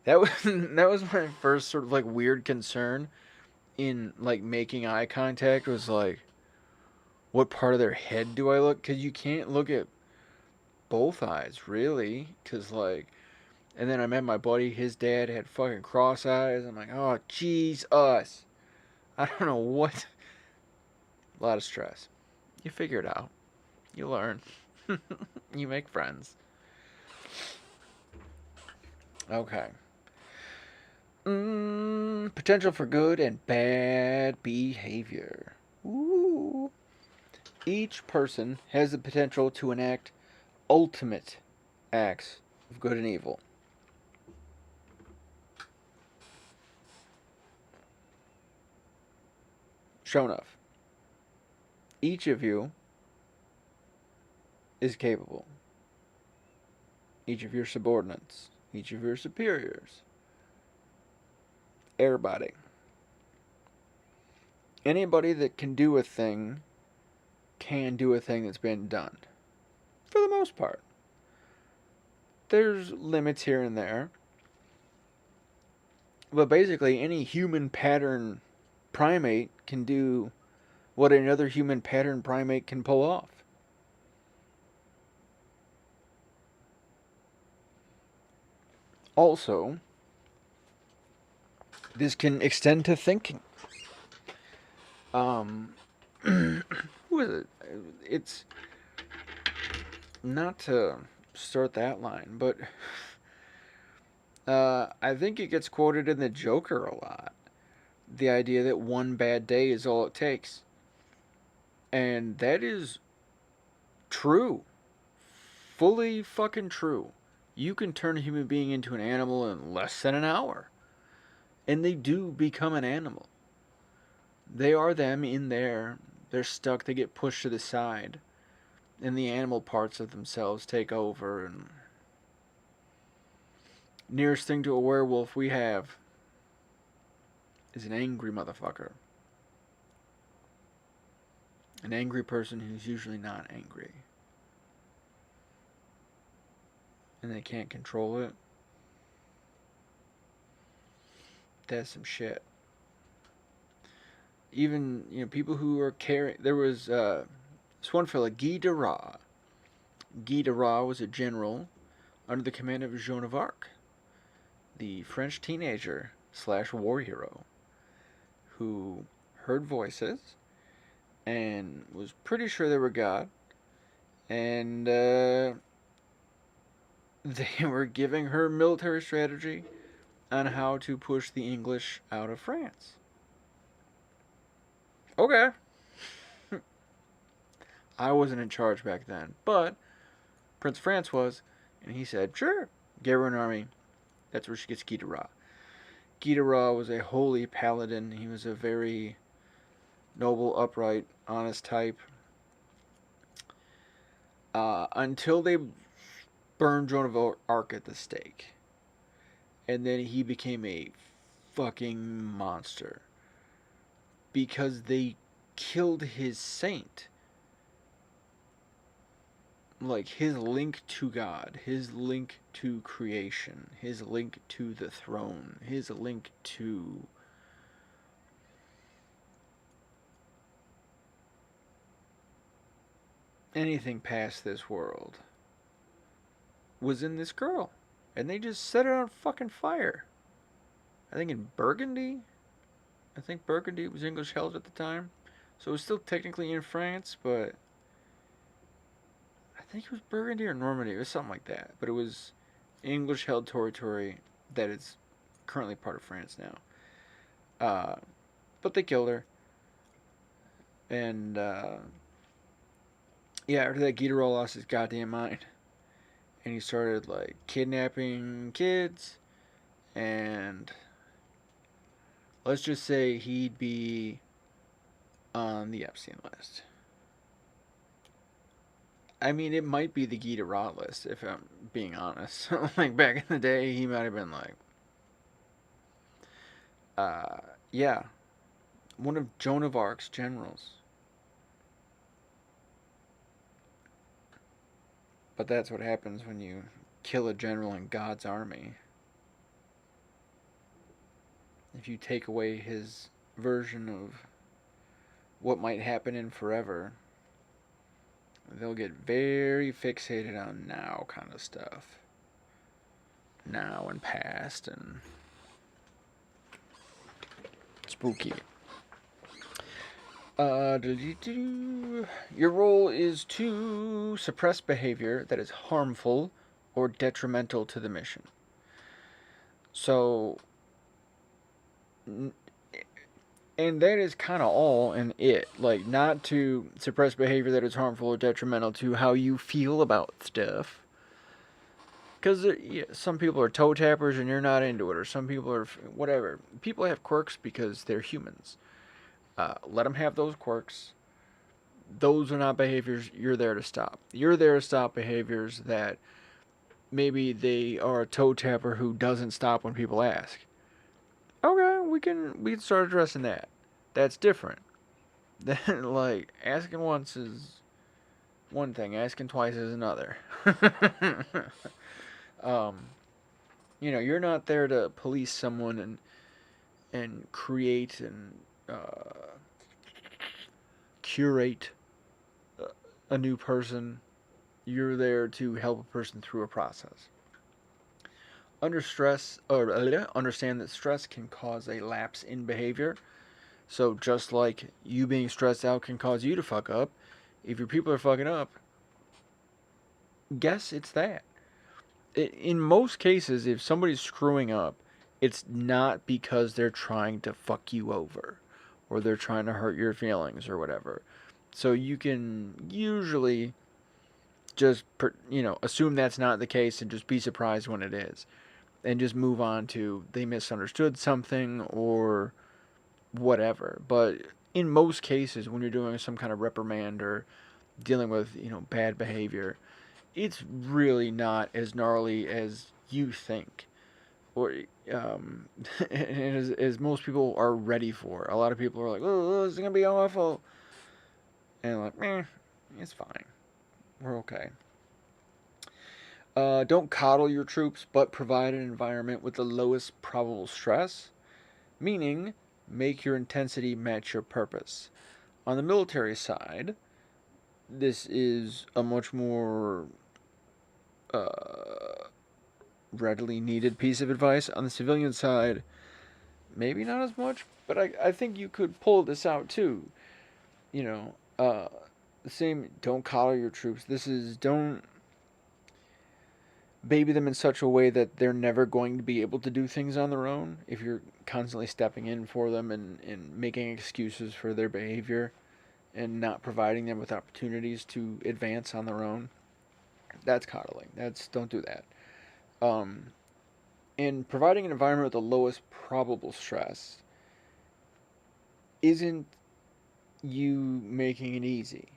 That was that was my first sort of, like, weird concern in, like, making eye contact, was like, what part of their head do I look? Because you can't look at both eyes, really. Because, like, and then I met my buddy, his dad had fucking cross eyes. I'm like, oh, jeez, us. I don't know what. A lot of stress. You figure it out. You learn. You make friends. Okay. Potential for good and bad behavior. Ooh. Each person has the potential to enact ultimate acts of good and evil. Sure enough, each of you is capable. Each of your subordinates, each of your superiors, everybody. Anybody that can do a thing can do a thing that's been done. For the most part. There's limits here and there. But basically, any human pattern primate can do what another human pattern primate can pull off. Also, this can extend to thinking. Who is it? It's not to start that line, but I think it gets quoted in the Joker a lot. The idea that one bad day is all it takes. And that is true. Fully fucking true. You can turn a human being into an animal in less than an hour. And they do become an animal. They are them in there. They're stuck. They get pushed to the side. And the animal parts of themselves take over. And nearest thing to a werewolf we have is an angry motherfucker. An angry person who's usually not angry. and they can't control it. That's some shit. Even, people who are carrying... There was this one fella, Guy de Ra. Guy de Ra was a general under the command of Joan of Arc, the French teenager / war hero, who heard voices and was pretty sure they were God, and they were giving her military strategy on how to push the English out of France. Okay. I wasn't in charge back then, but Prince of France was, and he said, sure, give her an army. That's where she gets Guy de Ra. Guy de Ra was a holy paladin. He was a very noble, upright, honest type. Until they burned Joan of Arc at the stake. And then he became a fucking monster. Because they killed his saint. Like, his link to God, his link to creation, his link to the throne, his link to anything past this world was in this girl. And they just set it on fucking fire. I think in Burgundy. I think Burgundy was English held at the time. So it was still technically in France, but I think it was Burgundy or Normandy. It was something like that. But it was English held territory that is currently part of France now. But they killed her. And yeah, after that, Guy de Ra lost his goddamn mind. And he started, like, kidnapping kids. And let's just say he'd be on the Epstein list. I mean, it might be the Guy de Ra list, if I'm being honest. Like, back in the day, he might have been like... yeah. One of Joan of Arc's generals. But that's what happens when you kill a general in God's army. If you take away his version of what might happen in forever, they'll get very fixated on now kind of stuff. Now and past and spooky. Your role is to suppress behavior that is harmful or detrimental to the mission. So, and that is kind of all in it. Like, not to suppress behavior that is harmful or detrimental to how you feel about stuff. Because some people are toe tappers and you're not into it, or some people are whatever. People have quirks because they're humans. Let them have those quirks. Those are not behaviors you're there to stop. You're there to stop behaviors that maybe they are a toe tapper who doesn't stop when people ask. Okay, we can start addressing that. That's different. Then, like, asking once is one thing, asking twice is another. You're not there to police someone and create and curate a new person. You're there to help a person through a process. Understand that stress can cause a lapse in behavior. So just like you being stressed out can cause you to fuck up, if your people are fucking up, guess it's that. In most cases, if somebody's screwing up, it's not because they're trying to fuck you over or they're trying to hurt your feelings or whatever. So you can usually just, assume that's not the case and just be surprised when it is. And just move on to they misunderstood something or whatever. But in most cases, when you're doing some kind of reprimand or dealing with, bad behavior, it's really not as gnarly as you think. Or as most people are ready for. A lot of people are like, oh, this is going to be awful. And like, it's fine. We're okay. Don't coddle your troops, but provide an environment with the lowest probable stress, meaning make your intensity match your purpose. On the military side, this is a much more uh, readily needed piece of advice. On the civilian side, maybe not as much, but I think you could pull this out too. You know, the same, don't coddle your troops. This is, don't baby them in such a way that they're never going to be able to do things on their own if you're constantly stepping in for them and making excuses for their behavior and not providing them with opportunities to advance on their own. That's coddling. Don't do that. And providing an environment with the lowest probable stress isn't you making it easy.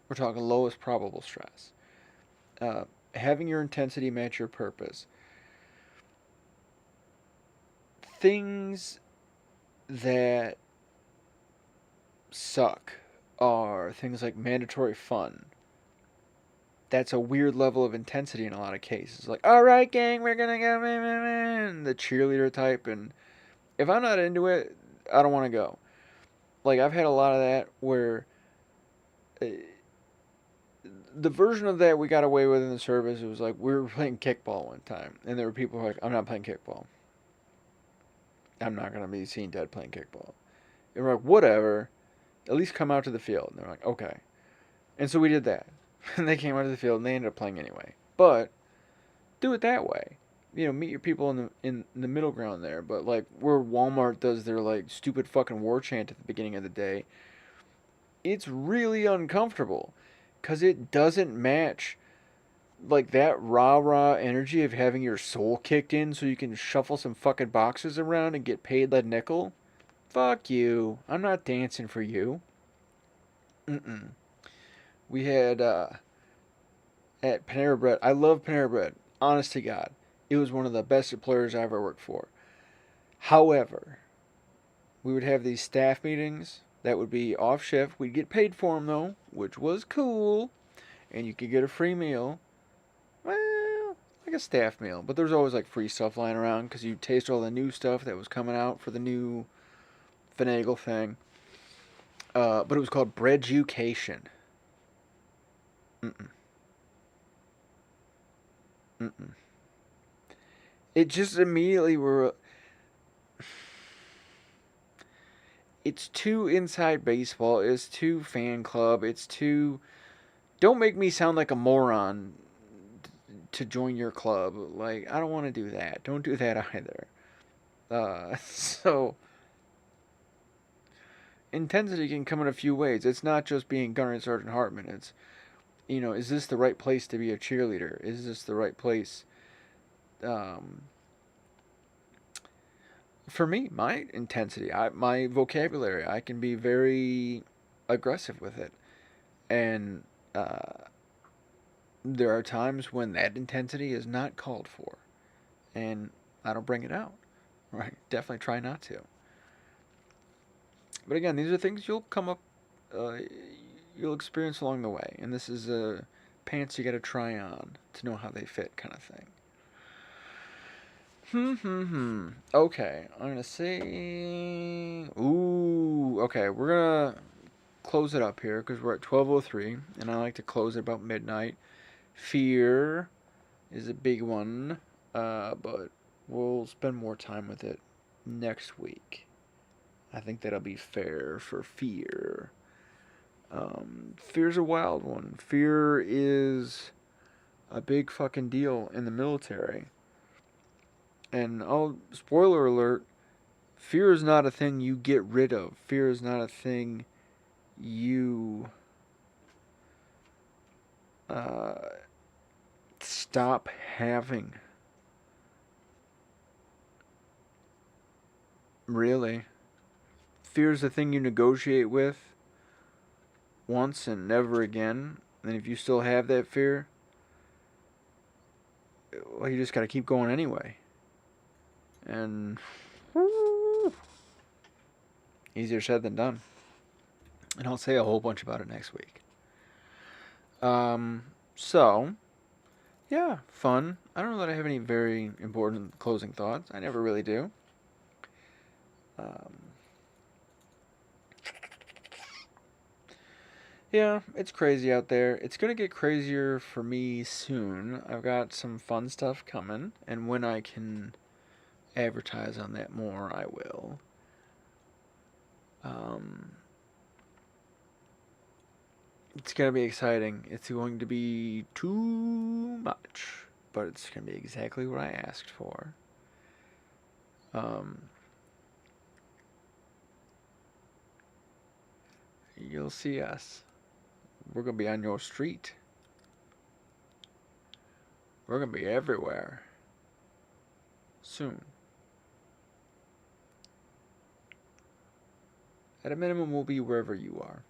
We're talking lowest probable stress. Having your intensity match your purpose. Things that suck are things like mandatory fun. That's a weird level of intensity in a lot of cases. Like, all right, gang, we're gonna go, the cheerleader type. And if I'm not into it, I don't want to go. Like, I've had a lot of that where the version of that we got away with in the service, it was like we were playing kickball one time, and there were people who were like, I'm not playing kickball. I'm not going to be seen dead playing kickball. And we're like, whatever, at least come out to the field. And they're like, okay. And so we did that. And they came out to the field, and they ended up playing anyway. But do it that way. You know, meet your people in the middle ground there. But, like, where Walmart does their, like, stupid fucking war chant at the beginning of the day, it's really uncomfortable. Because it doesn't match, like, that rah-rah energy of having your soul kicked in so you can shuffle some fucking boxes around and get paid that nickel. Fuck you. I'm not dancing for you. Mm-mm. We had, at Panera Bread, I love Panera Bread, honest to God. It was one of the best employers I ever worked for. However, we would have these staff meetings that would be off shift. We'd get paid for them, though, which was cool. And you could get a free meal. Well, like a staff meal. But there was always, like, free stuff lying around because you taste all the new stuff that was coming out for the new finagle thing. But it was called Breaducation. Mm-mm. Mm-mm. It just immediately were... It's too inside baseball. It's too fan club. It's too... Don't make me sound like a moron to join your club. Like, I don't want to do that. Don't do that either. So... Intensity can come in a few ways. It's not just being Gunnery Sergeant Hartman. It's, you know, is this the right place to be a cheerleader? Is this the right place? For me, my intensity, my vocabulary, I can be very aggressive with it. And there are times when that intensity is not called for. And I don't bring it out. Right? Definitely try not to. But again, these are things you'll come up, you'll experience along the way. And this is pants you got to try on to know how they fit kind of thing. Okay, I'm going to say... Ooh, okay, we're going to close it up here because we're at 12:03, and I like to close at about midnight. Fear is a big one, but we'll spend more time with it next week. I think that'll be fair for fear. Fear's a wild one. Fear is a big fucking deal in the military. And spoiler alert, fear is not a thing you get rid of. Fear is not a thing you stop having. Really. Fear is a thing you negotiate with once and never again. And if you still have that fear, well, you just gotta keep going anyway. And easier said than done. And I'll say a whole bunch about it next week. So, Yeah, fun. I don't know that I have any very important closing thoughts. I never really do. Um, yeah, it's crazy out there. It's gonna get crazier for me soon. I've got some fun stuff coming, and when I can advertise on that more, I will. Um, it's gonna be exciting. It's going to be too much, but it's gonna be exactly what I asked for. Um, you'll see us. We're gonna be on your street. We're gonna be everywhere soon. At a minimum, we'll be wherever you are.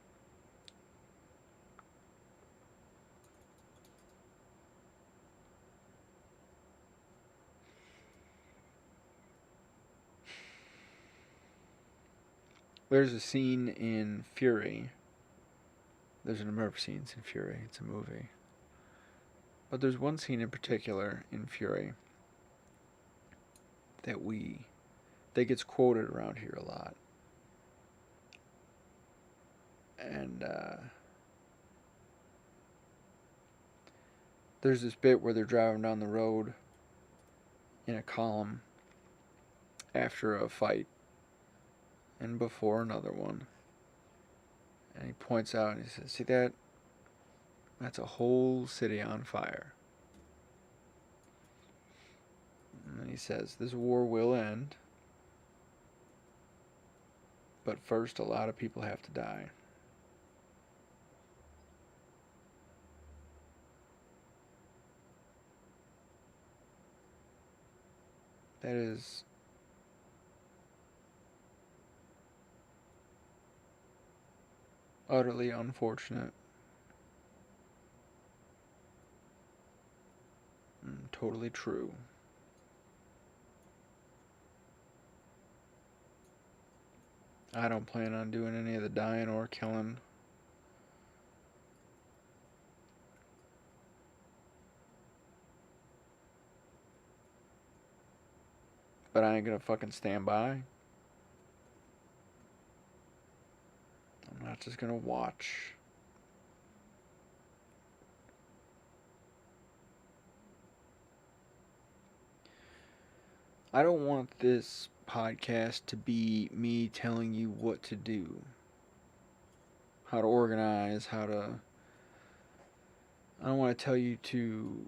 There's a scene in Fury. There's a number of scenes in Fury. It's a movie. But there's one scene in particular in Fury that gets quoted around here a lot. And there's this bit where they're driving down the road in a column after a fight and before another one. And he points out and he says, "See that? That's a whole city on fire." And then he says, "This war will end, but first a lot of people have to die." That is utterly unfortunate. And totally true. I don't plan on doing any of the dying or killing. But I ain't gonna fucking stand by. I'm not just gonna watch. I don't want this podcast to be me telling you what to do, how to organize, how to. I don't want to tell you to.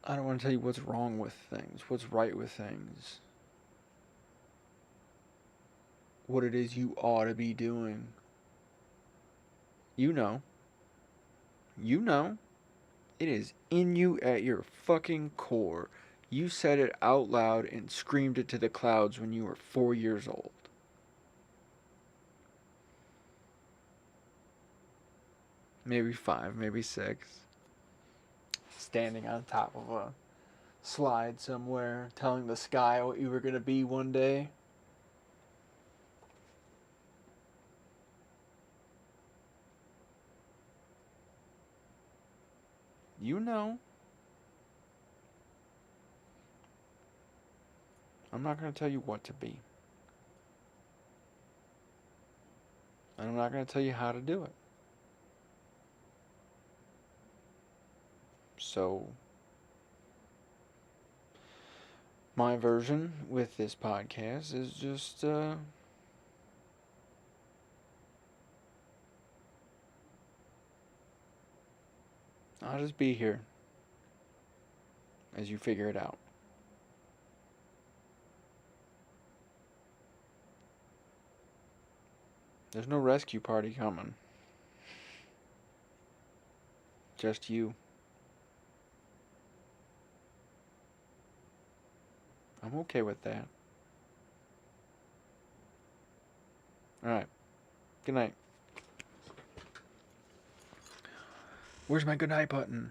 I don't want to tell you what's wrong with things, what's right with things, what it is you ought to be doing. You know. You know. It is in you at your fucking core. You said it out loud and screamed it to the clouds when you were 4 years old. Maybe 5, maybe 6. Standing on top of a slide somewhere, telling the sky what you were going to be one day. You know. I'm not going to tell you what to be. And I'm not going to tell you how to do it. So, my version with this podcast is just, I'll just be here as you figure it out. There's no rescue party coming. Just you. I'm okay with that. Alright. Good night. Where's my good night button?